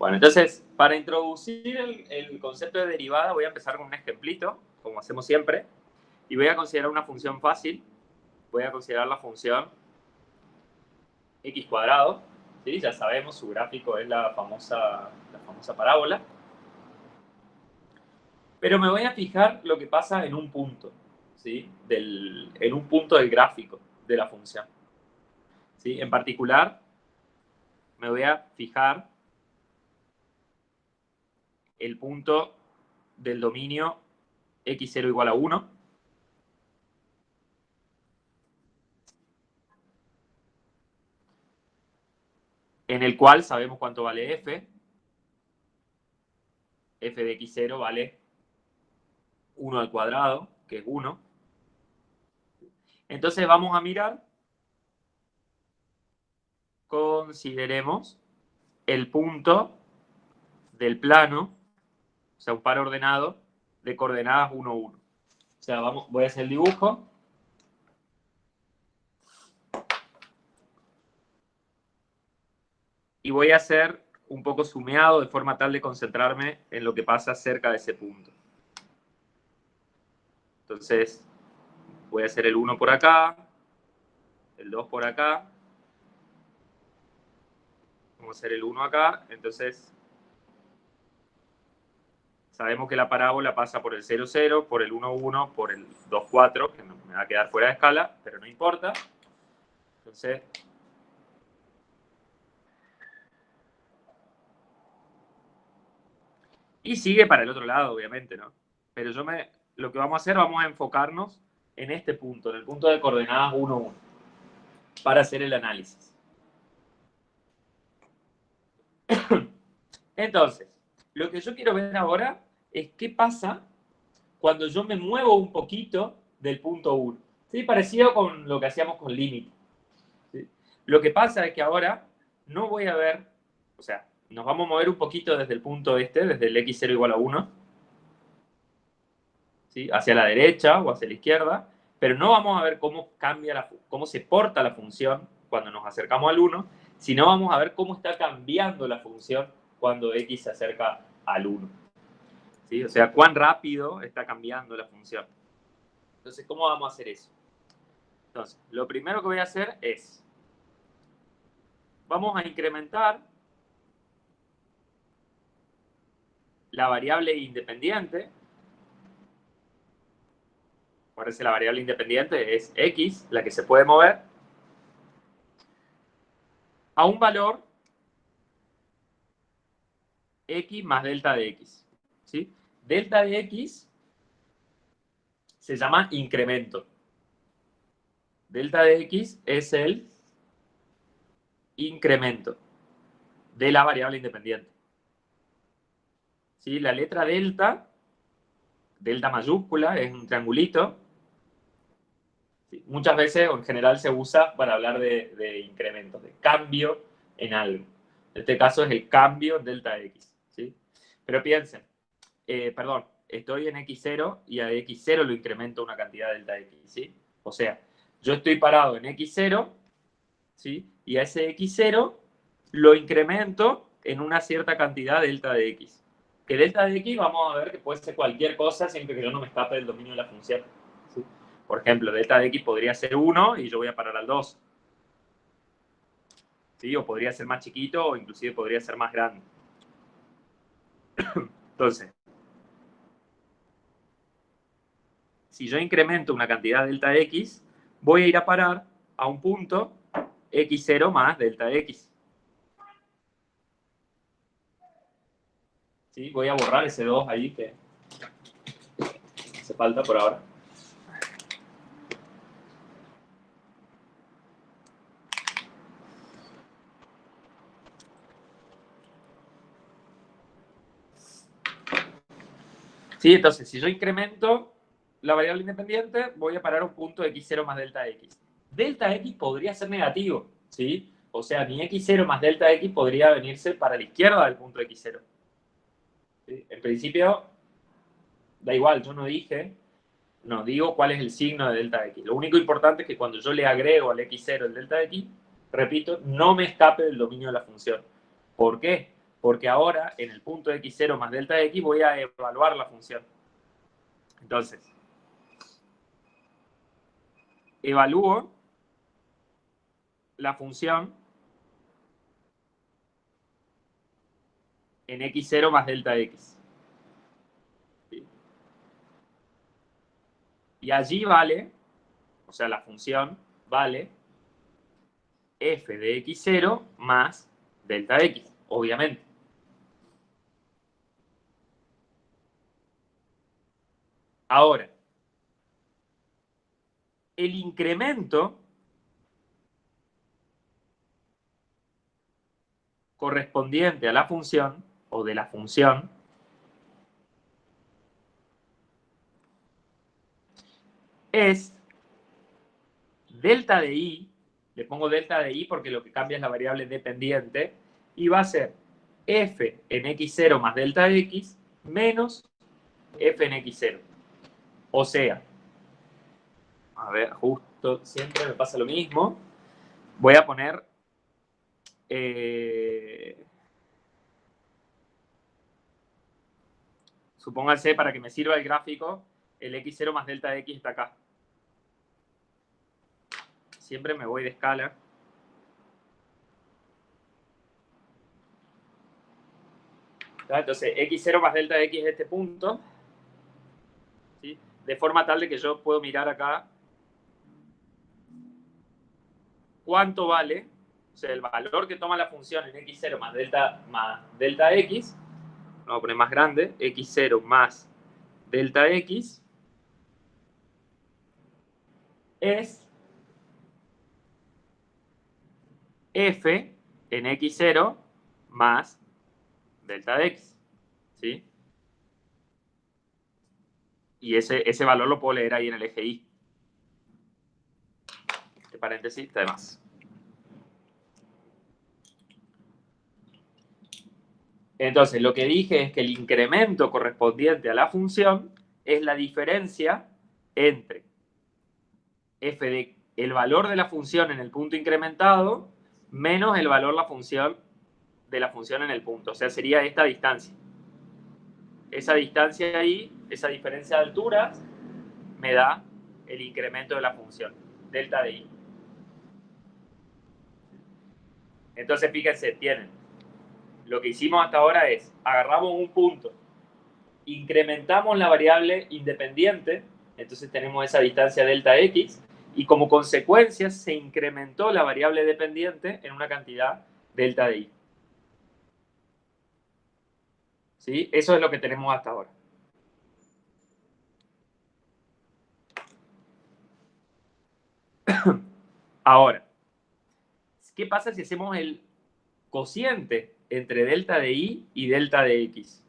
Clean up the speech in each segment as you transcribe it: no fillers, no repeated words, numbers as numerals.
Bueno, entonces, para introducir el concepto de derivada, voy a empezar con un ejemplito, como hacemos siempre, y voy a considerar una función fácil. Voy a considerar la función x cuadrado, ¿sí? Ya sabemos, su gráfico es la famosa parábola. Pero me voy a fijar lo que pasa en un punto, ¿sí? En un punto del gráfico de la función. ¿Sí? En particular, me voy a fijar el punto del dominio x0 igual a 1. En el cual sabemos cuánto vale f. F de x0 vale 1 al cuadrado, que es 1. Entonces vamos a mirar, consideremos el punto del plano, o sea, un par ordenado de coordenadas 1, 1. O sea, voy a hacer el dibujo. Y voy a hacer un poco sumeado de forma tal de concentrarme en lo que pasa cerca de ese punto. Entonces, voy a hacer el 1 por acá, el 2 por acá. Vamos a hacer el 1 acá. Entonces, sabemos que la parábola pasa por el 0, 0, por el 1, 1, por el 2, 4, que me va a quedar fuera de escala, pero no importa. Entonces, y sigue para el otro lado, obviamente, ¿no? Pero lo que vamos a hacer, vamos a enfocarnos en este punto, en el punto de coordenadas 1, 1, para hacer el análisis. Entonces, lo que yo quiero ver ahora es qué pasa cuando yo me muevo un poquito del punto 1. ¿Sí? Parecido con lo que hacíamos con límite. ¿Sí? Lo que pasa es que ahora no voy a ver, o sea, nos vamos a mover un poquito desde el punto desde el x0 igual a 1, ¿sí? Hacia la derecha o hacia la izquierda, pero no vamos a ver cómo cómo se porta la función cuando nos acercamos al 1, sino vamos a ver cómo está cambiando la función cuando x se acerca al 1. ¿Sí? O sea, cuán rápido está cambiando la función. Entonces, ¿cómo vamos a hacer eso? Entonces, lo primero que voy a hacer es, vamos a incrementar la variable independiente. Acuérdense, la variable independiente es x, la que se puede mover, a un valor x más delta de x. ¿Sí? Delta de x se llama incremento. Delta de x es el incremento de la variable independiente. ¿Sí? La letra delta mayúscula, es un triangulito. ¿Sí? Muchas veces, o en general, se usa para hablar de incrementos, de cambio en algo. En este caso es el cambio delta x. ¿Sí? Pero piensen, perdón, estoy en x0 y a x0 lo incremento una cantidad delta x. ¿Sí? O sea, yo estoy parado en x0, ¿sí? Y a ese x0 lo incremento en una cierta cantidad delta de x. Que delta de x vamos a ver que puede ser cualquier cosa siempre que yo no me escape del dominio de la función. ¿Sí? Por ejemplo, delta de x podría ser 1 y yo voy a parar al 2. ¿Sí? O podría ser más chiquito o inclusive podría ser más grande. Entonces, si yo incremento una cantidad delta de x, voy a ir a parar a un punto x0 más delta de x. ¿Sí? Voy a borrar ese 2 ahí que hace falta por ahora. ¿Sí? Entonces, si yo incremento la variable independiente, voy a parar a un punto x0 más delta x. Delta x podría ser negativo, ¿sí? O sea, mi x0 más delta x podría venirse para la izquierda del punto x0. ¿Sí? En principio, da igual, yo no digo cuál es el signo de delta x. Lo único importante es que cuando yo le agrego al x0 el delta x, repito, no me escape del dominio de la función. ¿Por qué? Porque ahora, en el punto x0 más delta de x, voy a evaluar la función. Entonces, evalúo la función en x0 más delta de x. ¿Sí? Y allí vale, o sea, la función vale f de x0 más delta de x, obviamente. Ahora, el incremento correspondiente a la función, o de la función, es delta de i, le pongo delta de i porque lo que cambia es la variable dependiente, y va a ser f en x0 más delta de x menos f en x0. O sea, a ver, justo siempre me pasa lo mismo. Voy a poner supónganse, para que me sirva el gráfico, el x0 más delta de x está acá. Siempre me voy de escala. Entonces, x0 más delta de x es este punto, ¿sí? De forma tal de que yo puedo mirar acá cuánto vale, o sea, el valor que toma la función en x0 más delta x, vamos a poner más grande, x0 más delta x, es f en x0 más delta de x, ¿sí? Y ese valor lo puedo leer ahí en el eje y. Este paréntesis está de más. Entonces, lo que dije es que el incremento correspondiente a la función es la diferencia entre f de el valor de la función en el punto incrementado menos el valor de la función en el punto. O sea, sería esta distancia. Esa distancia ahí, esa diferencia de alturas, me da el incremento de la función, delta de i. Entonces, fíjense, tienen. Lo que hicimos hasta ahora es, agarramos un punto, incrementamos la variable independiente, entonces tenemos esa distancia delta x, y como consecuencia se incrementó la variable dependiente en una cantidad delta de i. ¿Sí? Eso es lo que tenemos hasta ahora. Ahora, ¿qué pasa si hacemos el cociente entre delta de i y delta de x?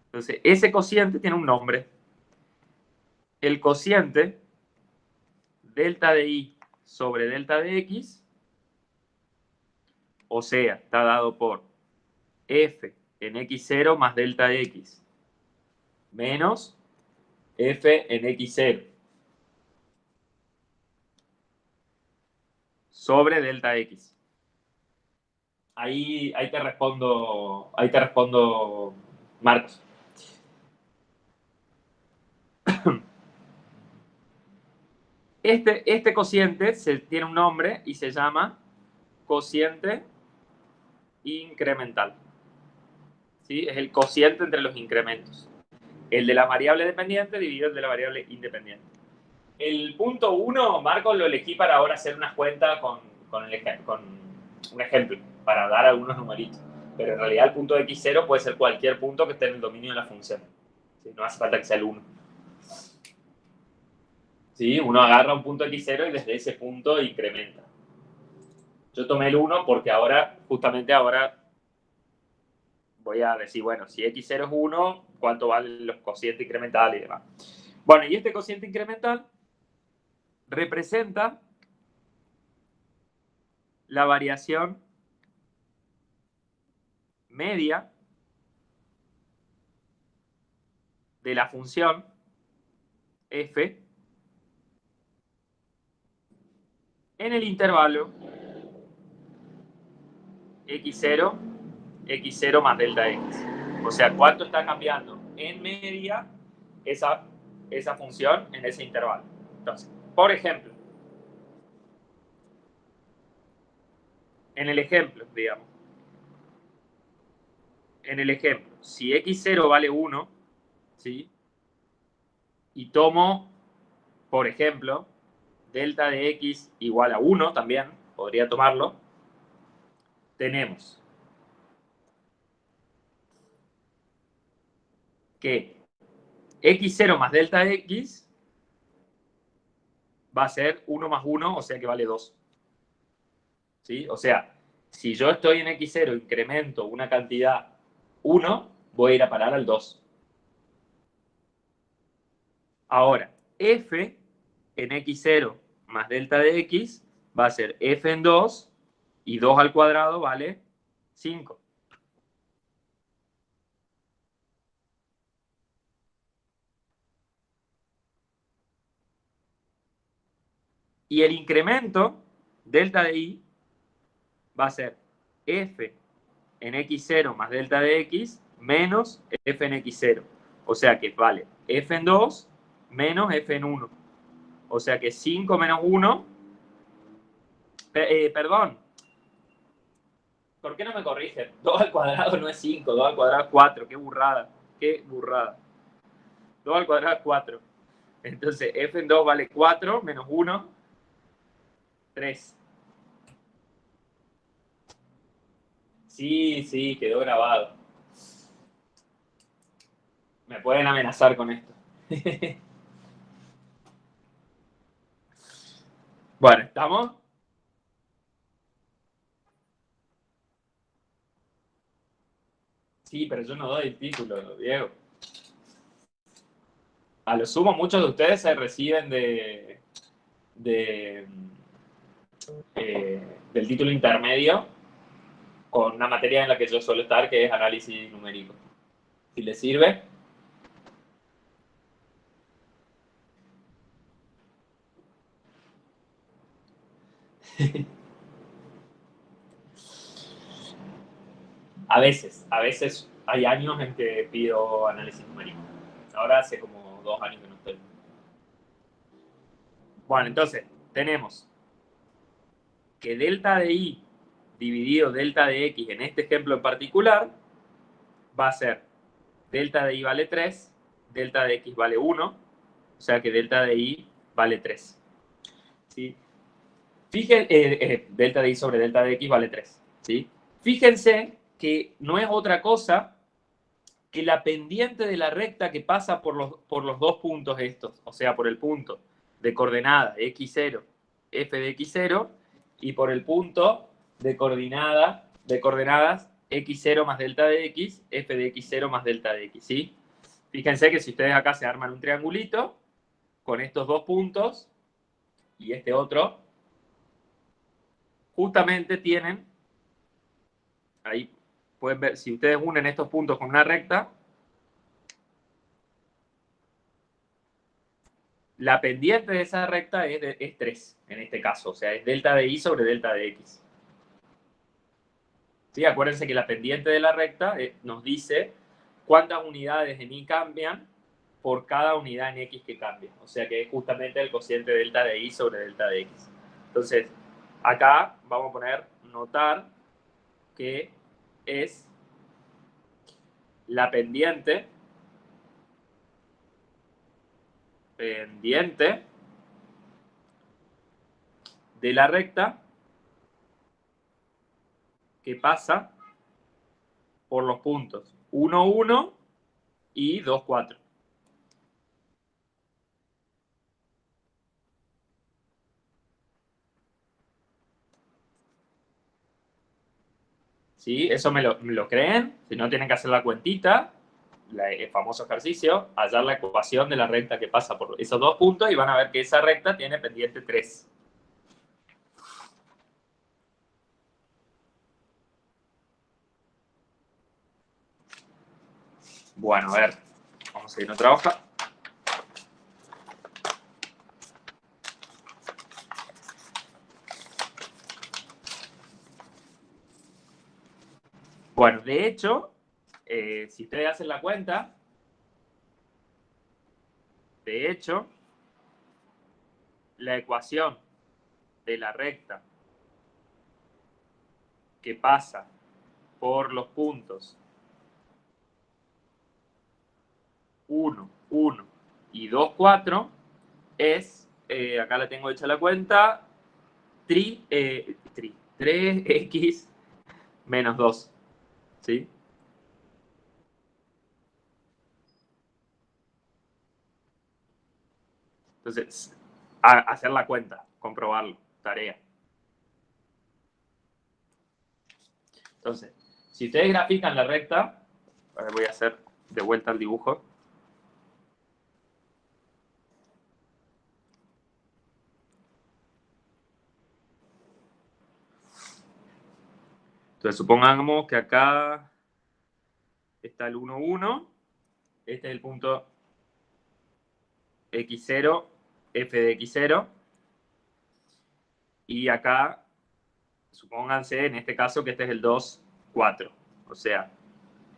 Entonces, ese cociente tiene un nombre. El cociente delta de i sobre delta de x, o sea, está dado por f en x0 más delta de x menos f en x0 sobre delta x. Ahí te respondo, Marcos. Este cociente tiene un nombre y se llama cociente incremental. ¿Sí? Es el cociente entre los incrementos. El de la variable dependiente dividido el de la variable independiente. El punto 1, Marcos, lo elegí para ahora hacer unas cuentas con un ejemplo, para dar algunos numeritos. Pero en realidad el punto de x0 puede ser cualquier punto que esté en el dominio de la función. ¿Sí? No hace falta que sea el 1. ¿Sí? Uno agarra un punto x0 y desde ese punto incrementa. Yo tomé el 1 porque ahora, justamente ahora, voy a decir, bueno, si x0 es 1, ¿cuánto valen los cocientes incrementales y demás? Bueno, y este cociente incremental representa la variación media de la función f en el intervalo x0 x0 más delta x. O sea, ¿cuánto está cambiando en media esa función en ese intervalo? Entonces, por ejemplo, en el ejemplo, digamos, si x0 vale 1, ¿sí? Y tomo, por ejemplo, delta de x igual a 1 también, podría tomarlo, tenemos que x0 más delta de x va a ser 1 más 1, o sea que vale 2. ¿Sí? O sea, si yo estoy en x0, incremento una cantidad 1, voy a ir a parar al 2. Ahora, f en x0 más delta de x va a ser f en 2, y 2 al cuadrado vale 5. Y el incremento, delta de y, va a ser f en x0 más delta de x menos f en x0. O sea que vale f en 2 menos f en 1. O sea que 5 menos 1... perdón. ¿Por qué no me corrigen? 2 al cuadrado no es 5, 2 al cuadrado es 4. Qué burrada. Qué burrada. 2 al cuadrado es 4. Entonces f en 2 vale 4 menos 1, 3. Sí, sí, quedó grabado. Me pueden amenazar con esto. Bueno, ¿estamos? Sí, pero yo no doy el título, Diego. A lo sumo, muchos de ustedes se reciben de del título intermedio con una materia en la que yo suelo estar, que es análisis numérico. Si les sirve. A veces hay años en que pido análisis numérico. Ahora hace como 2 años que no estoy. Bueno, entonces, tenemos que delta de y dividido delta de x en este ejemplo en particular va a ser delta de y vale 3, delta de x vale 1, o sea que delta de y vale 3. ¿Sí? Delta de y sobre delta de x vale 3. ¿Sí? Fíjense que no es otra cosa que la pendiente de la recta que pasa por los dos puntos estos, o sea, por el punto de coordenada x0, f de x0, y por el punto de coordenadas x0 más delta de x, f de x0 más delta de x, ¿sí? Fíjense que si ustedes acá se arman un triangulito con estos dos puntos y este otro, justamente tienen, ahí pueden ver, si ustedes unen estos puntos con una recta, la pendiente de esa recta es 3, en este caso, o sea, es delta de y sobre delta de x. ¿Sí? Acuérdense que la pendiente de la recta nos dice cuántas unidades en y cambian por cada unidad en x que cambia. O sea que es justamente el cociente delta de y sobre delta de x. Entonces, acá vamos a poner notar que es la pendiente de la recta que pasa por los puntos 1, 1 y 2, 4. ¿Sí? Eso me lo creen. Si no, tienen que hacer la cuentita, el famoso ejercicio, hallar la ecuación de la recta que pasa por esos dos puntos y van a ver que esa recta tiene pendiente 3. Bueno, a ver, vamos a seguir en otra hoja. Bueno. Bueno, de hecho, si ustedes hacen la cuenta, de hecho, la ecuación de la recta que pasa por los puntos 1, 1 y 2, 4 es, acá la tengo hecha la cuenta, 3x menos 2, ¿sí? Entonces, hacer la cuenta, comprobarlo, tarea. Entonces, si ustedes grafican la recta, ahora voy a hacer de vuelta el dibujo. Entonces, supongamos que acá está el 1, 1. Este es el punto x0, f de x0. Y acá, supónganse en este caso que este es el 2, 4. O sea,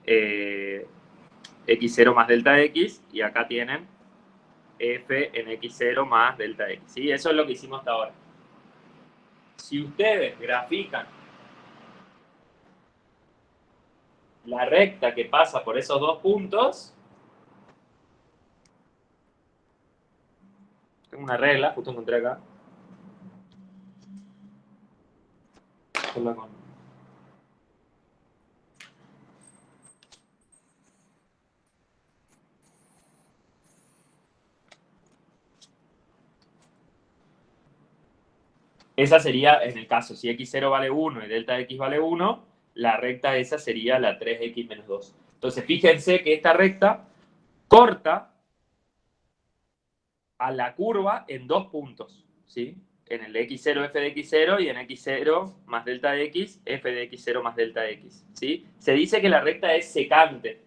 x0 más delta x. Y acá tienen f en x0 más delta x. ¿Sí? Eso es lo que hicimos hasta ahora. Si ustedes grafican la recta que pasa por esos dos puntos, tengo una regla, justo encontré acá. Esa sería, en el caso, si x0 vale 1 y delta x vale 1, la recta esa sería la 3x menos 2. Entonces, fíjense que esta recta corta a la curva en dos puntos, ¿sí? En el x0, f de x0 y en x0 más delta x, f de x0 más delta x, ¿sí? Se dice que la recta es secante,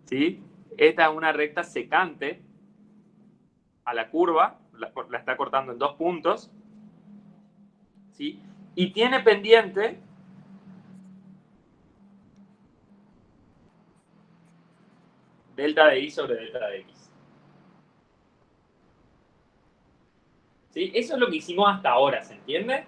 ¿sí? Esta es una recta secante a la curva, la está cortando en dos puntos, ¿sí? Y tiene pendiente delta de y sobre delta de x. ¿Sí? Eso es lo que hicimos hasta ahora, ¿se entiende?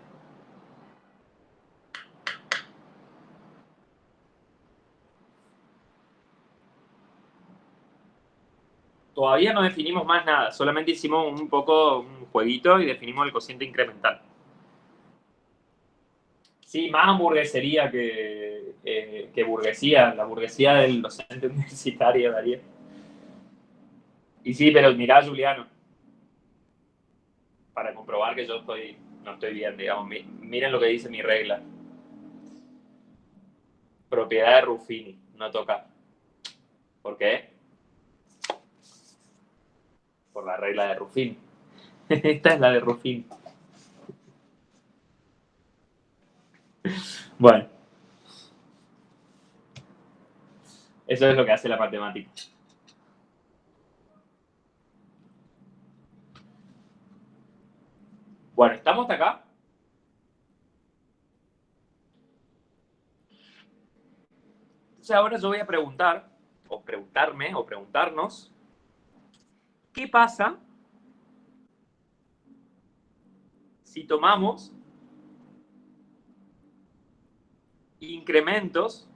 Todavía no definimos más nada, solamente hicimos un poco un jueguito y definimos el cociente incremental. Sí, más hamburguesería que burguesía, la burguesía del docente universitario, Darío. Y sí, pero mirá, Juliano, para comprobar que yo no estoy bien, digamos, miren lo que dice mi regla. Propiedad de Ruffini, no toca. ¿Por qué? Por la regla de Ruffini. Esta es la de Ruffini. Bueno, eso es lo que hace la matemática. Bueno, ¿estamos hasta acá? Entonces ahora yo voy a preguntar, o preguntarme, o preguntarnos, ¿qué pasa si tomamos incrementos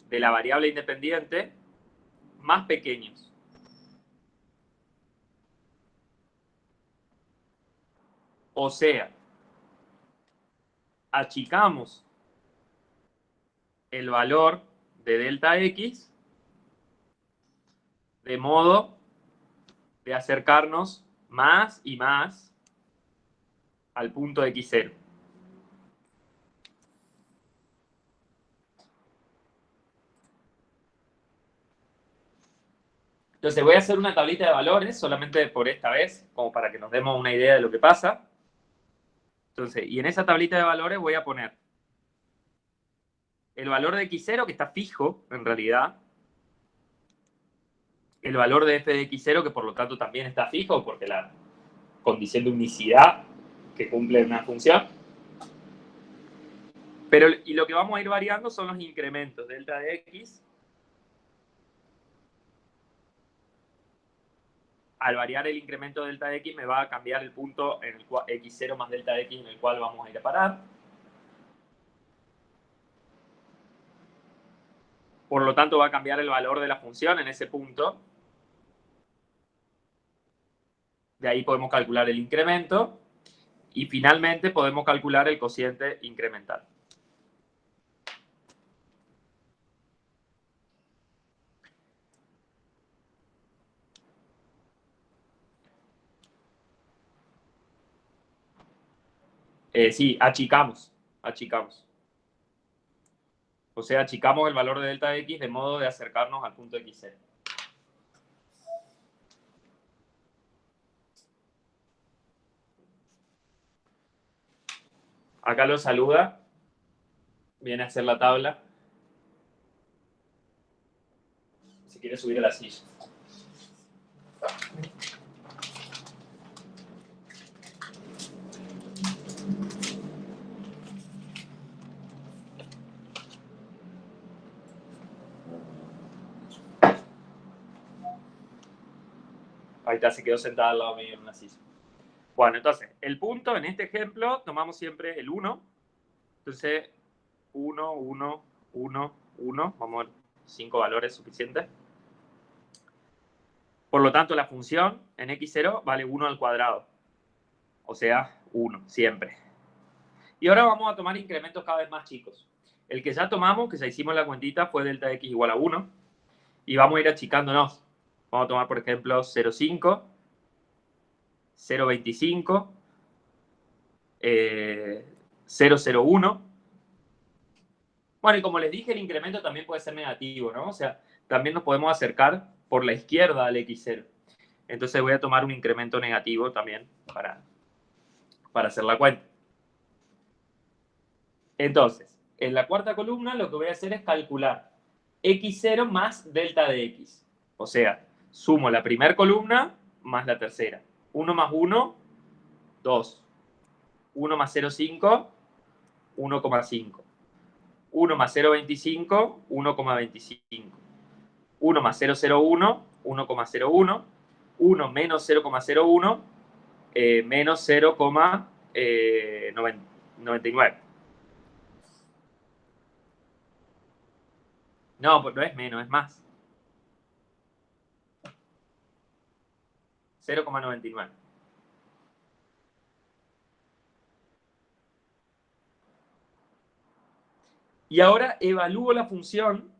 de la variable independiente más pequeños? O sea, achicamos el valor de delta x de modo de acercarnos más y más al punto x0. Entonces voy a hacer una tablita de valores solamente por esta vez, como para que nos demos una idea de lo que pasa. Entonces, y en esa tablita de valores voy a poner el valor de x0, que está fijo en realidad, el valor de f de x0, que por lo tanto también está fijo, porque la condición de unicidad que cumple una función. Pero, y lo que vamos a ir variando son los incrementos, delta de x. Al variar el incremento delta de x me va a cambiar el punto en el cual x0 más delta de x en el cual vamos a ir a parar. Por lo tanto va a cambiar el valor de la función en ese punto. De ahí podemos calcular el incremento. Y finalmente podemos calcular el cociente incremental. Sí, achicamos. O sea, achicamos el valor de delta de x de modo de acercarnos al punto x0. Acá lo saluda. Viene a hacer la tabla. Si quiere subir a la silla. Ahí está, se quedó sentada al lado mío en una silla. Bueno, entonces, el punto en este ejemplo, tomamos siempre el 1. Entonces, 1, 1, 1, 1. Vamos a ver, 5 valores suficientes. Por lo tanto, la función en x0 vale 1 al cuadrado. O sea, 1, siempre. Y ahora vamos a tomar incrementos cada vez más chicos. El que ya tomamos, que ya hicimos la cuentita, fue delta de x igual a 1. Y vamos a ir achicándonos. Vamos a tomar, por ejemplo, 0,5, 0,25, 0,01. Bueno, y como les dije, el incremento también puede ser negativo, ¿no? O sea, también nos podemos acercar por la izquierda al x0. Entonces voy a tomar un incremento negativo también para hacer la cuenta. Entonces, en la cuarta columna lo que voy a hacer es calcular x0 más delta de x. O sea, sumo la primera columna más la tercera. 1 más 1, 2. 1 más 0,5, 1,5. 1 más 0,25, 1,25. 1 más 0,01, 1,01. 1 menos 0,01, menos 0,99. No, pues no es menos, es más. 0,99. Y ahora evalúo la función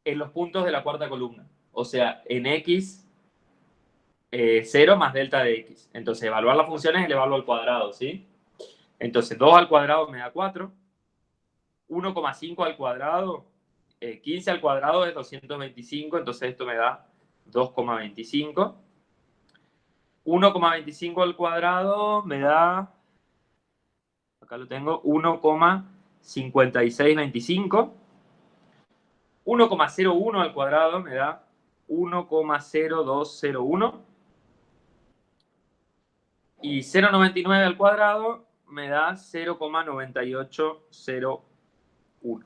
en los puntos de la cuarta columna. O sea, en x 0 más delta de x. Entonces, evaluar la función es elevarlo al cuadrado, ¿sí? Entonces, 2 al cuadrado me da 4. 1,5 al cuadrado, 15 al cuadrado es 225, entonces esto me da 2,25. 1,25 al cuadrado me da, acá lo tengo, 1,5625. 1,01 al cuadrado me da 1,0201. Y 0,99 al cuadrado me da 0,9801.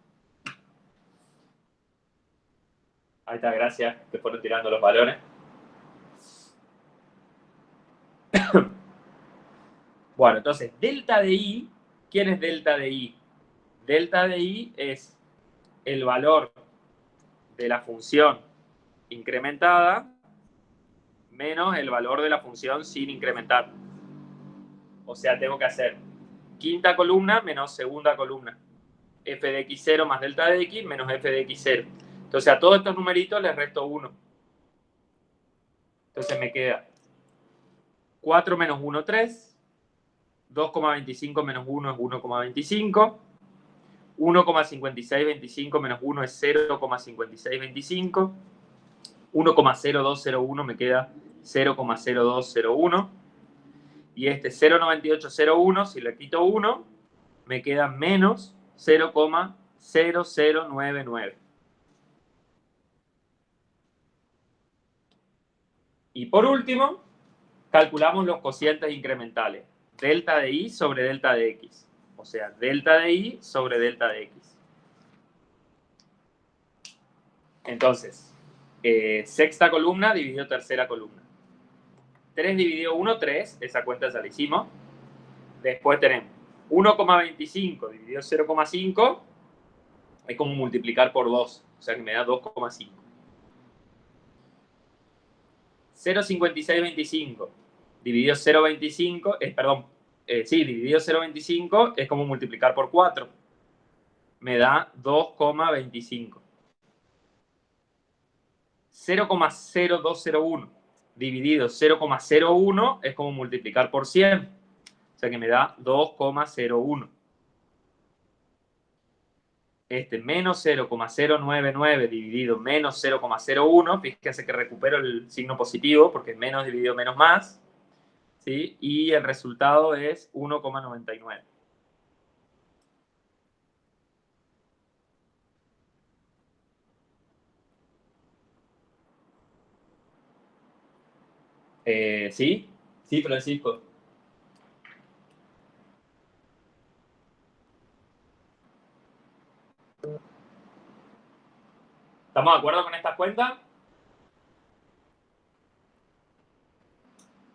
Ahí está, gracias. Te fueron tirando los valores. Bueno, entonces, delta de i, ¿quién es delta de i? Delta de i es el valor de la función incrementada menos el valor de la función sin incrementar. O sea, tengo que hacer quinta columna menos segunda columna. F de x0 más delta de x menos f de x0. Entonces, a todos estos numeritos les resto 1. Entonces me queda 4 menos 1, 3. 2,25 menos 1 es 1,25. 1,5625 menos 1 es 0,5625. 1,0201 me queda 0,0201. Y este 0,9801, si le quito 1, me queda menos 0,0099. Y por último, calculamos los cocientes incrementales. Delta de y sobre delta de x. O sea, delta de y sobre delta de x. Entonces, sexta columna dividido tercera columna. 3 dividido 1, 3. Esa cuenta ya la hicimos. Después tenemos 1,25 dividido 0,5. Es como multiplicar por 2. O sea que me da 2,5. 0,5625 dividido 0,25. Dividido 0,25 es como multiplicar por 4. Me da 2,25. 0,0201 dividido 0,01 es como multiplicar por 100. O sea que me da 2,01. Menos 0,099 dividido menos 0,01, fíjense que recupero el signo positivo porque es menos dividido menos más, ¿sí? Y el resultado es 1,99. ¿Sí? Sí, Francisco. ¿Estamos de acuerdo con estas cuentas?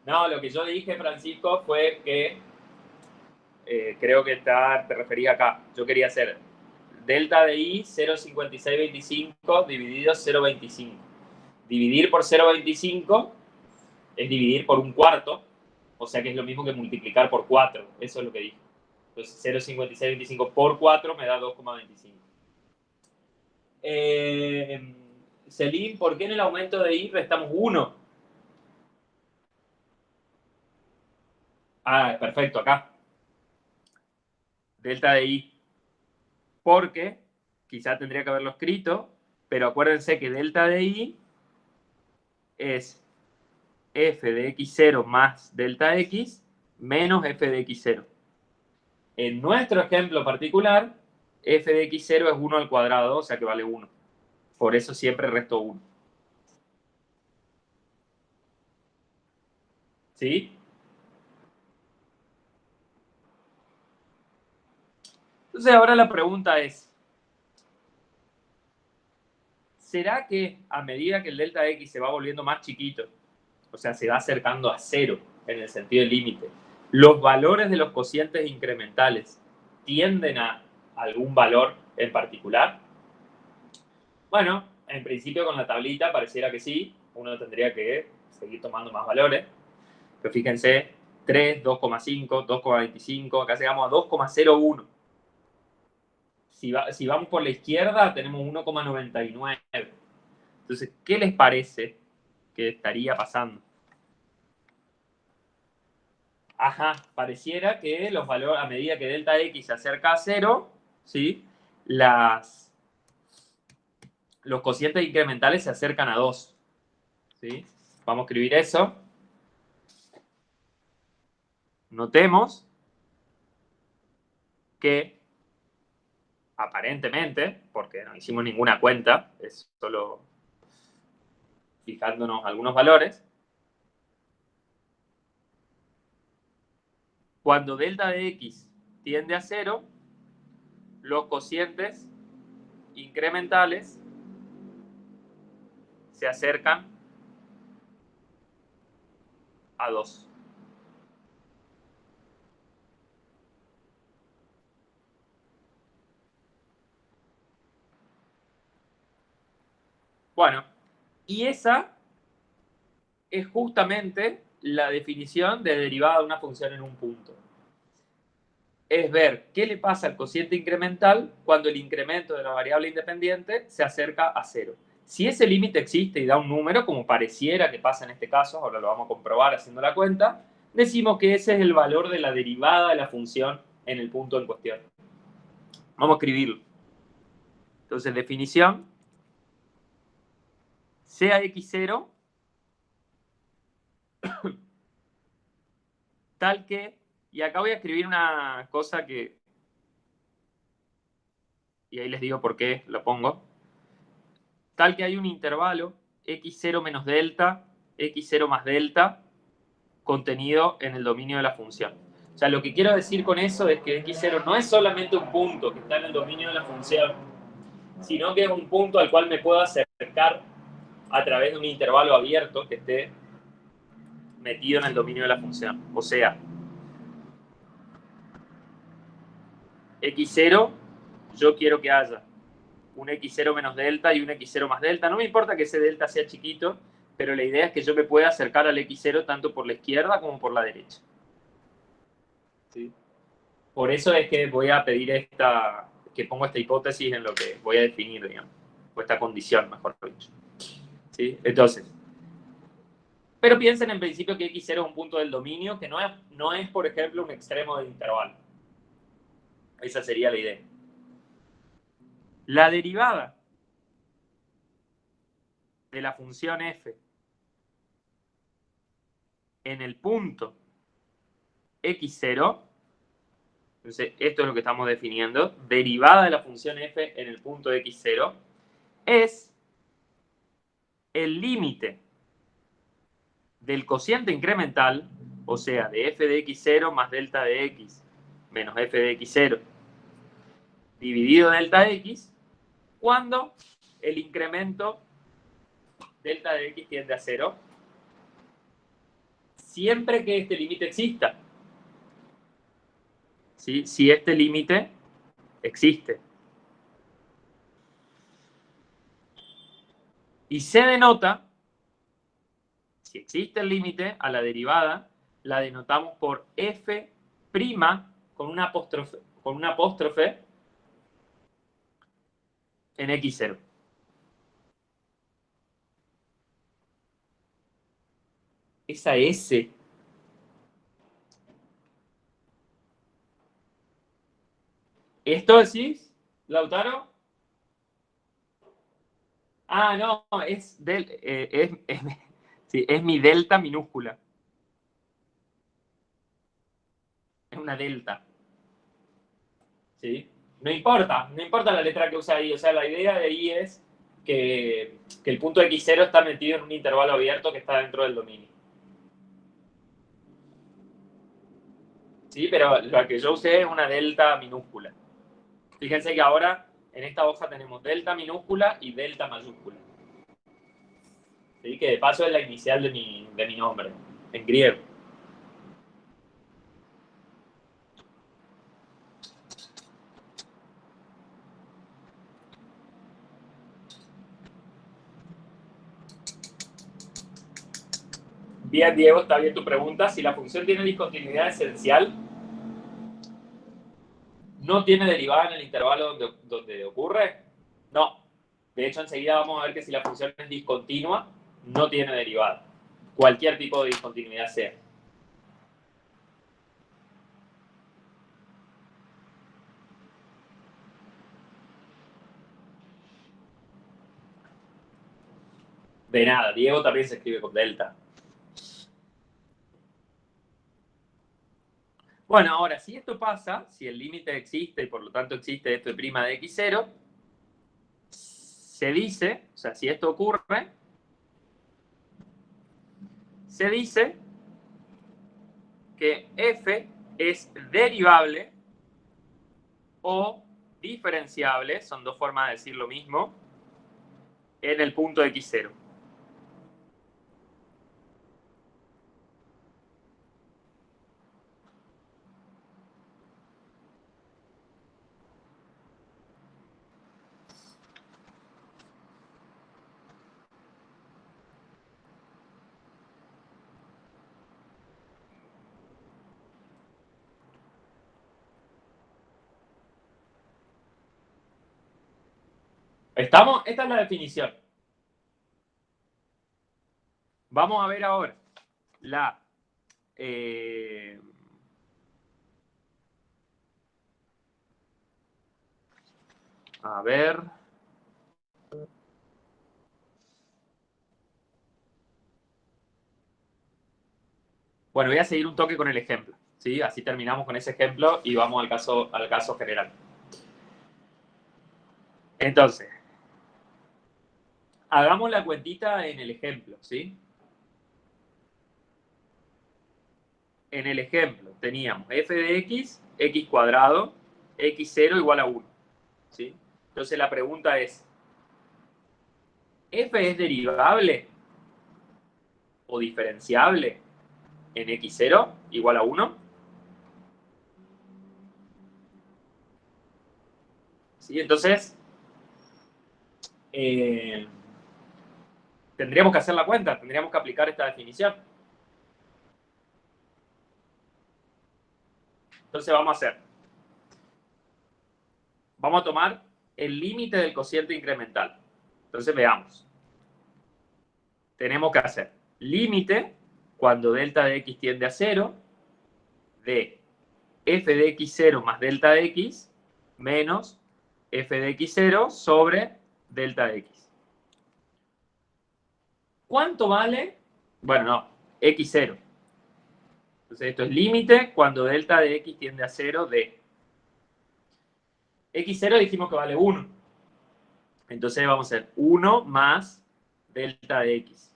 No, lo que yo dije, Francisco, fue que creo que te refería acá. Yo quería hacer delta de i 0,5625 dividido 0,25. Dividir por 0,25 es dividir por un cuarto, o sea que es lo mismo que multiplicar por 4. Eso es lo que dije. Entonces 0,5625 por 4 me da 2,25. Celine, ¿por qué en el aumento de i restamos 1? Ah, perfecto, acá. Delta de i. Porque, quizá tendría que haberlo escrito, pero acuérdense que delta de i es f de x0 más delta x menos f de x0. En nuestro ejemplo particular, f de x0 es 1 al cuadrado, o sea que vale 1. Por eso siempre resto 1. ¿Sí? Entonces ahora la pregunta es, ¿será que a medida que el delta x se va volviendo más chiquito, o sea, se va acercando a 0 en el sentido del límite, los valores de los cocientes incrementales tienden a algún valor en particular? Bueno, en principio con la tablita pareciera que sí, uno tendría que seguir tomando más valores, pero fíjense, 3, 2,5, 2,25, acá llegamos a 2,01. Si vamos por la izquierda, tenemos 1,99. Entonces, ¿qué les parece que estaría pasando? Ajá, pareciera que los valores, a medida que delta x se acerca a 0, ¿sí? Los cocientes incrementales se acercan a 2. ¿Sí? Vamos a escribir eso. Notemos que aparentemente, porque no hicimos ninguna cuenta, es solo fijándonos algunos valores, cuando delta de x tiende a 0, los cocientes incrementales se acercan a 2. Bueno, y esa es justamente la definición de derivada de una función en un punto. Es ver qué le pasa al cociente incremental cuando el incremento de la variable independiente se acerca a 0. Si ese límite existe y da un número, como pareciera que pasa en este caso, ahora lo vamos a comprobar haciendo la cuenta, decimos que ese es el valor de la derivada de la función en el punto en cuestión. Vamos a escribirlo. Entonces, definición, sea x0 tal que, y acá voy a escribir una cosa que, y ahí les digo por qué lo pongo, tal que hay un intervalo x0 menos delta, x0 más delta, contenido en el dominio de la función. O sea, lo que quiero decir con eso es que x0 no es solamente un punto que está en el dominio de la función, sino que es un punto al cual me puedo acercar a través de un intervalo abierto que esté metido en el dominio de la función. O sea, x0, yo quiero que haya un x0 menos delta y un x0 más delta. No me importa que ese delta sea chiquito, pero la idea es que yo me pueda acercar al x0 tanto por la izquierda como por la derecha. ¿Sí? Por eso es que voy a pedir que pongo esta hipótesis en lo que voy a definir, digamos, o esta condición, mejor dicho. ¿Sí? Entonces, pero piensen en principio que x0 es un punto del dominio que no es, por ejemplo, un extremo del intervalo. Esa sería la idea. La derivada de la función f en el punto x0, entonces esto es lo que estamos definiendo, derivada de la función f en el punto x0, es el límite del cociente incremental, o sea, de f de x0 más delta de x menos f de x0 dividido delta de x, cuando el incremento delta de x tiende a 0, siempre que este límite exista. ¿Sí? Si este límite existe. Y se denota, si existe el límite, a la derivada, la denotamos por f' con una apóstrofe en x0. Esa S. ¿Esto decís, Lautaro? Ah, no, sí, es mi delta minúscula. Es una delta. ¿Sí? No importa la letra que usa ahí. O sea, la idea de ahí es que el punto x0 está metido en un intervalo abierto que está dentro del dominio. ¿Sí? Pero la que yo usé es una delta minúscula. Fíjense que ahora en esta hoja tenemos delta minúscula y delta mayúscula. ¿Sí? Que de paso es la inicial de mi nombre, en griego. Bien, Diego, está bien tu pregunta. Si la función tiene discontinuidad esencial, ¿no tiene derivada en el intervalo donde ocurre? No. De hecho, enseguida vamos a ver que si la función es discontinua, no tiene derivada. Cualquier tipo de discontinuidad sea. De nada, Diego también se escribe con delta. Bueno, ahora, si esto pasa, si el límite existe y por lo tanto existe f' de x0, se dice, o sea, si esto ocurre, se dice que f es derivable o diferenciable, son dos formas de decir lo mismo, en el punto x0. ¿Estamos? Esta es la definición. Vamos a ver ahora la... a ver... Bueno, voy a seguir un toque con el ejemplo, ¿sí? Así terminamos con ese ejemplo y vamos al caso general. Entonces, hagamos la cuentita en el ejemplo, ¿sí? en el ejemplo teníamos f de x, x cuadrado, x0 igual a 1. ¿Sí? Entonces la pregunta es, ¿f es derivable o diferenciable en x0 igual a 1? ¿Sí? Entonces, tendríamos que hacer la cuenta, tendríamos que aplicar esta definición. Entonces vamos a hacer. Vamos a tomar el límite del cociente incremental. Entonces veamos. Tenemos que hacer límite cuando delta de x tiende a 0 de f de x0 más delta de x menos f de x0 sobre delta de x. ¿Cuánto vale? Bueno, no, x0. Entonces esto es límite cuando delta de x tiende a 0 de x0 dijimos que vale 1. Entonces vamos a hacer 1 más delta de x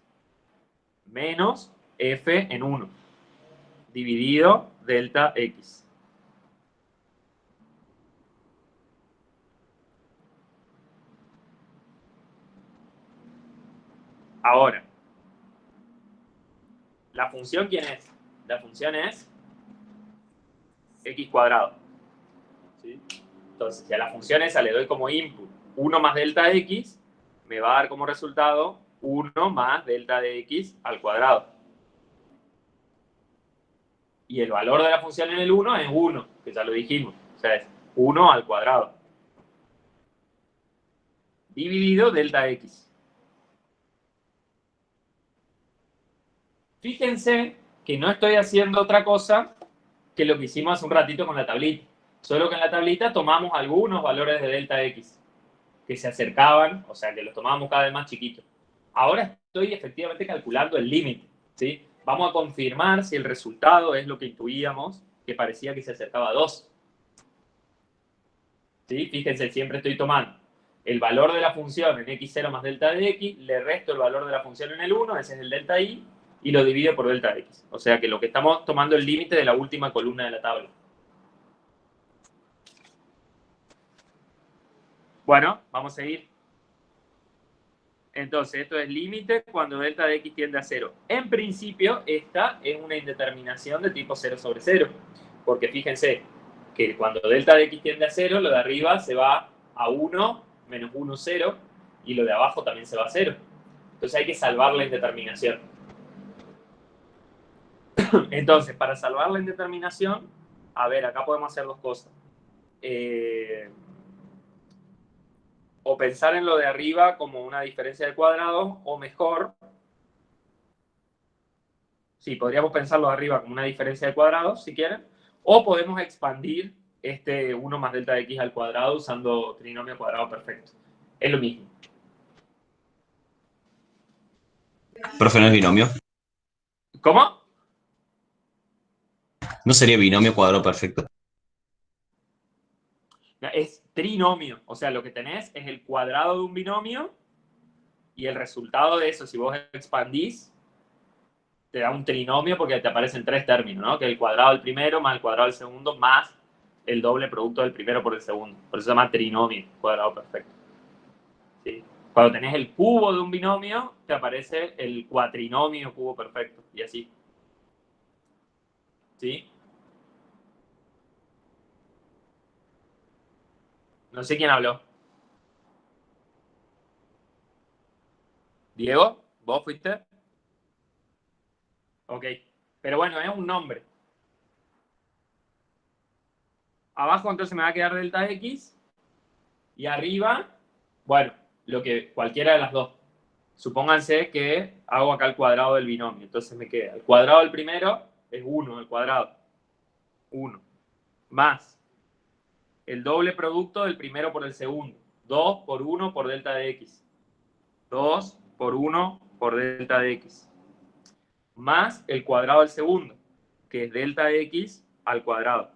menos f en 1 dividido delta x. Ahora, ¿la función quién es? La función es x cuadrado. ¿Sí? Entonces, si a la función esa le doy como input 1 más delta x, me va a dar como resultado 1 más delta de x al cuadrado. Y el valor de la función en el 1 es 1, que ya lo dijimos. O sea, es 1 al cuadrado. Dividido delta x. Fíjense que no estoy haciendo otra cosa que lo que hicimos hace un ratito con la tablita. Solo que en la tablita tomamos algunos valores de delta x que se acercaban, o sea, que los tomábamos cada vez más chiquitos. Ahora estoy efectivamente calculando el límite, ¿sí? Vamos a confirmar si el resultado es lo que intuíamos, que parecía que se acercaba a 2. ¿Sí? Fíjense, siempre estoy tomando el valor de la función en x0 más delta de x, le resto el valor de la función en el 1, ese es el delta y lo divido por delta x. O sea que lo que estamos tomando es el límite de la última columna de la tabla. Bueno, vamos a seguir. Entonces, esto es límite cuando delta de x tiende a 0. En principio, esta es una indeterminación de tipo 0 sobre 0. Porque fíjense que cuando delta de x tiende a 0, lo de arriba se va a 1, menos 1, 0, y lo de abajo también se va a 0. Entonces hay que salvar la indeterminación. Entonces, para salvar la indeterminación, a ver, acá podemos hacer dos cosas. O pensar en lo de arriba como una diferencia de cuadrados, o mejor, sí, podríamos pensarlo de arriba como una diferencia de cuadrados, si quieren, o podemos expandir este 1 más delta de x al cuadrado usando trinomio cuadrado perfecto. Es lo mismo. Profe, ¿no es binomio? ¿Cómo? ¿No sería binomio cuadrado perfecto? Es trinomio, o sea, lo que tenés es el cuadrado de un binomio y el resultado de eso, si vos expandís, te da un trinomio porque te aparecen tres términos, ¿no? Que el cuadrado del primero más el cuadrado del segundo más el doble producto del primero por el segundo. Por eso se llama trinomio, cuadrado perfecto. ¿Sí? Cuando tenés el cubo de un binomio, te aparece el cuatrinomio cubo perfecto. Y así. ¿Sí? No sé quién habló. ¿Diego? ¿Vos fuiste? Ok. Pero bueno, es un nombre. Abajo entonces me va a quedar delta x. Y arriba, bueno, lo que cualquiera de las dos. Supónganse que hago acá el cuadrado del binomio. Entonces me queda el cuadrado del primero es 1 al cuadrado. 1. Más el doble producto del primero por el segundo. 2 por 1 por delta de x. 2 por 1 por delta de x. Más el cuadrado del segundo, que es delta de x al cuadrado.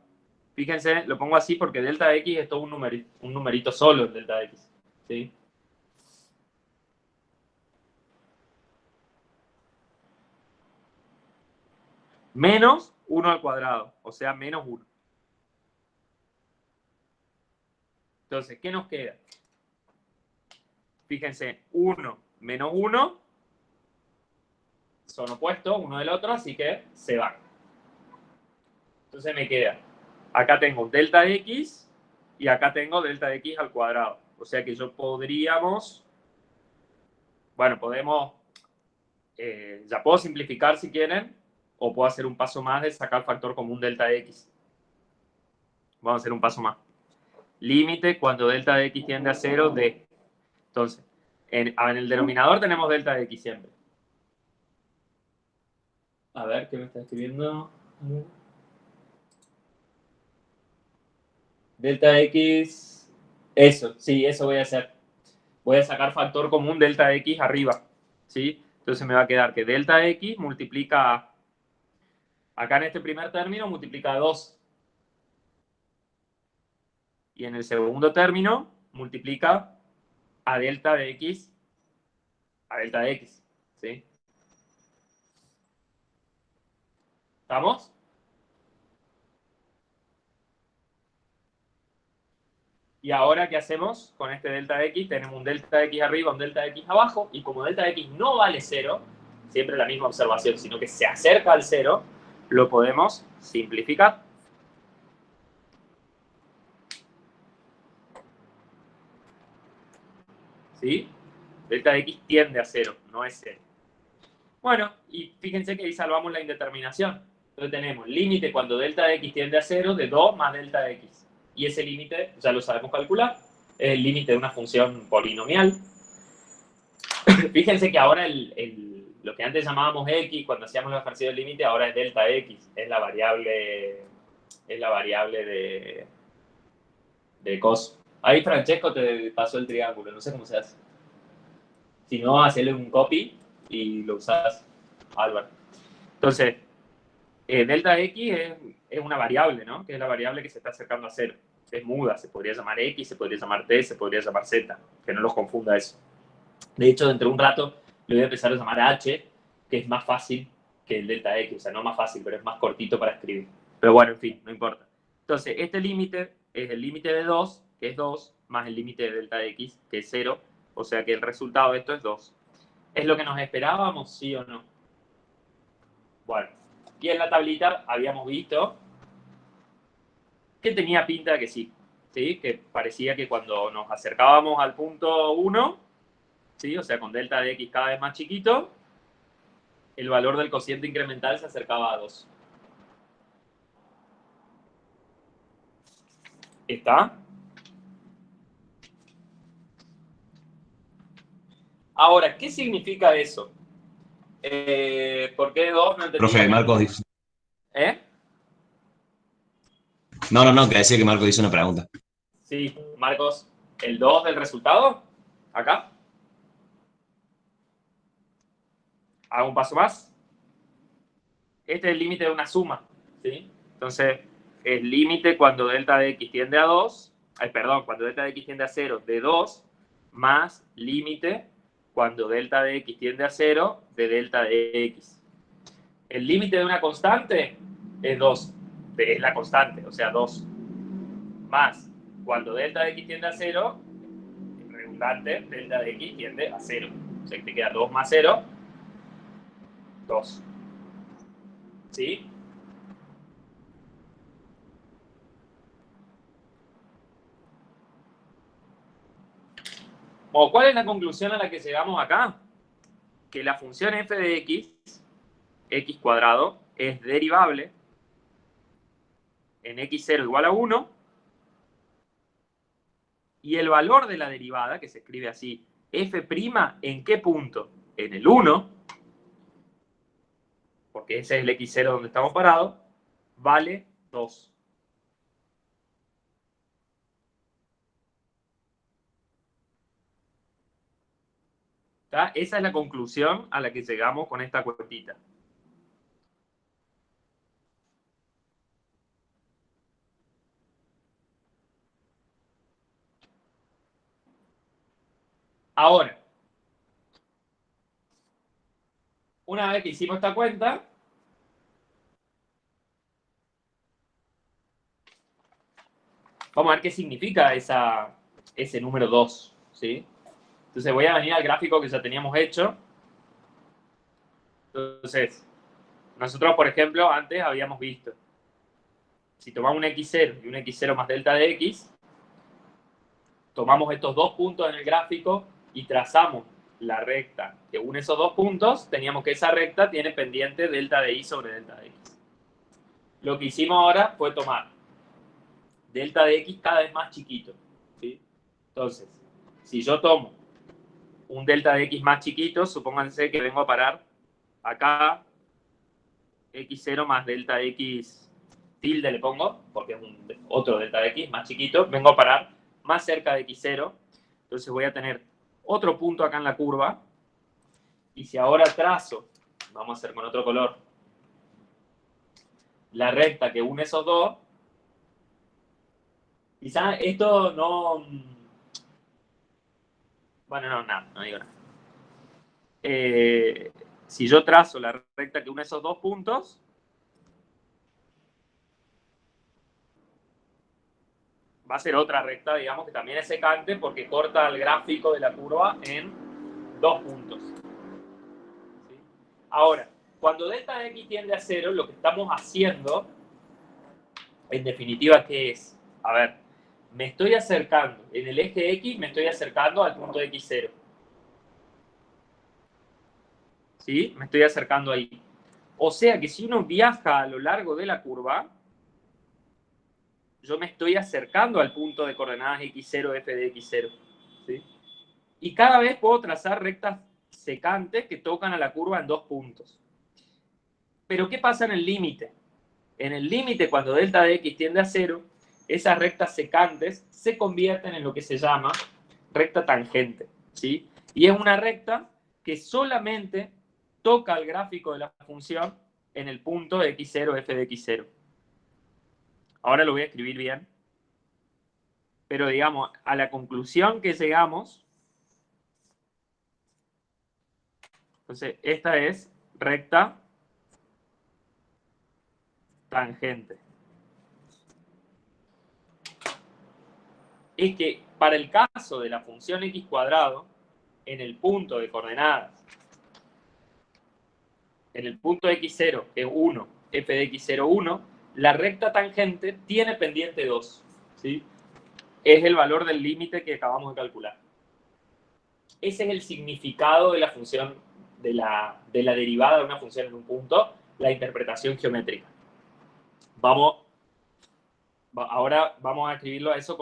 Fíjense, lo pongo así porque delta de x es todo un numerito solo, el delta de x. ¿Sí? Menos 1 al cuadrado, o sea, menos 1. Entonces, ¿qué nos queda? Fíjense, 1 menos 1 son opuestos uno del otro, así que se van. Entonces me queda, acá tengo delta x y acá tengo delta x al cuadrado. O sea que yo podríamos, bueno, podemos, ya puedo simplificar si quieren, o puedo hacer un paso más de sacar factor común delta x. Vamos a hacer un paso más. Límite cuando delta de x tiende a 0 de. Entonces, en el denominador tenemos delta de x siempre. A ver, ¿qué me está escribiendo? Delta x. Eso, sí, eso voy a hacer. Voy a sacar factor común delta x arriba. ¿Sí? Entonces me va a quedar que delta x multiplica. Acá en este primer término multiplica 2. Y en el segundo término multiplica a delta de x a delta de x. ¿Sí? ¿Estamos? Y ahora, ¿qué hacemos con este delta x? Tenemos un delta x arriba, un delta x abajo, y como delta x no vale 0, siempre la misma observación, sino que se acerca al 0, lo podemos simplificar. ¿Sí? Delta x tiende a 0, no es 0. Bueno, y fíjense que ahí salvamos la indeterminación. Entonces tenemos límite cuando delta de x tiende a 0 de 2 más delta de x. Y ese límite ya lo sabemos calcular. Es el límite de una función polinomial. Fíjense que ahora lo que antes llamábamos x, cuando hacíamos los ejercicios del límite, ahora es delta x. Es la variable de cos. Ahí Francesco te pasó el triángulo, no sé cómo se hace. Si no, hacele un copy y lo usás, Álvaro. Entonces, delta x es una variable, ¿no? Que es la variable que se está acercando a 0. Es muda, se podría llamar x, se podría llamar t, se podría llamar z. Que no los confunda eso. De hecho, dentro de un rato le voy a empezar a llamar h, que es más fácil que el delta x. O sea, no más fácil, pero es más cortito para escribir. Pero bueno, en fin, no importa. Entonces, este límite es el límite de 2, que es 2, más el límite de delta x, que es 0. O sea que el resultado de esto es 2. ¿Es lo que nos esperábamos, sí o no? Bueno, y en la tablita habíamos visto que tenía pinta de que sí. ¿Sí? Que parecía que cuando nos acercábamos al punto 1, ¿sí? O sea, con delta de x cada vez más chiquito, el valor del cociente incremental se acercaba a 2. ¿Está? Ahora, ¿qué significa eso? ¿Por qué 2? No entendí. Profe, Marcos dice... ¿Eh? No, que decía que Marcos hizo una pregunta. Sí, Marcos, ¿el 2 del resultado? ¿Acá? Hago un paso más. Este es el límite de una suma, ¿sí? Entonces, el límite cuando delta de x tiende a 2, cuando delta de x tiende a 0 de 2, más límite cuando delta de x tiende a 0 de delta de x. El límite de una constante es 2, es la constante, o sea, 2. Más cuando delta de x tiende a 0, redundante, delta de x tiende a 0. O sea, que te queda 2 más 0, 2. ¿Sí? Bueno, ¿cuál es la conclusión a la que llegamos acá? Que la función f de x cuadrado, es derivable en x0 igual a 1, y el valor de la derivada, que se escribe así, f' ¿en qué punto? En el 1, porque ese es el x0 donde estamos parados, vale 2. ¿Está? Esa es la conclusión a la que llegamos con esta cuentita. Ahora, una vez que hicimos esta cuenta, Vamos a ver qué significa ese número 2, ¿sí? Entonces voy a venir al gráfico que ya teníamos hecho. Entonces, nosotros, por ejemplo, antes habíamos visto, si tomamos un x0 y un x0 más delta de x, tomamos estos dos puntos en el gráfico y trazamos la recta que une esos dos puntos, teníamos que esa recta tiene pendiente delta de y sobre delta de x. Lo que hicimos ahora fue tomar delta de x cada vez más chiquito, ¿sí? Entonces, si yo tomo un delta de x más chiquito, supónganse que vengo a parar acá, x0 más delta de x tilde le pongo, porque es otro delta de x más chiquito, vengo a parar más cerca de x0, entonces voy a tener otro punto acá en la curva, y si ahora trazo, vamos a hacer con otro color, la recta que une esos dos, quizás esto no... Bueno, no, nada, no digo nada. Si yo trazo la recta que une esos dos puntos, va a ser otra recta, digamos, que también es secante porque corta el gráfico de la curva en dos puntos. ¿Sí? Ahora, cuando delta de x tiende a 0, lo que estamos haciendo, en definitiva, ¿qué es? A ver, me estoy acercando, en el eje x me estoy acercando al punto de x0. ¿Sí? Me estoy acercando ahí. O sea que si uno viaja a lo largo de la curva, yo me estoy acercando al punto de coordenadas x0, f de x0. ¿Sí? Y cada vez puedo trazar rectas secantes que tocan a la curva en dos puntos. Pero ¿qué pasa en el límite? En el límite, cuando delta de x tiende a 0, esas rectas secantes se convierten en lo que se llama recta tangente, ¿sí? Y es una recta que solamente toca el gráfico de la función en el punto de x0, f de x0. Ahora lo voy a escribir bien. Pero digamos, a la conclusión que llegamos, entonces esta es recta tangente. Es que para el caso de la función x cuadrado, en el punto de coordenadas, en el punto x0, que es 1, f de x0, 1, la recta tangente tiene pendiente 2, ¿sí? Es el valor del límite que acabamos de calcular. Ese es el significado de la función, de la derivada de una función en un punto, la interpretación geométrica. Ahora vamos a escribirlo a eso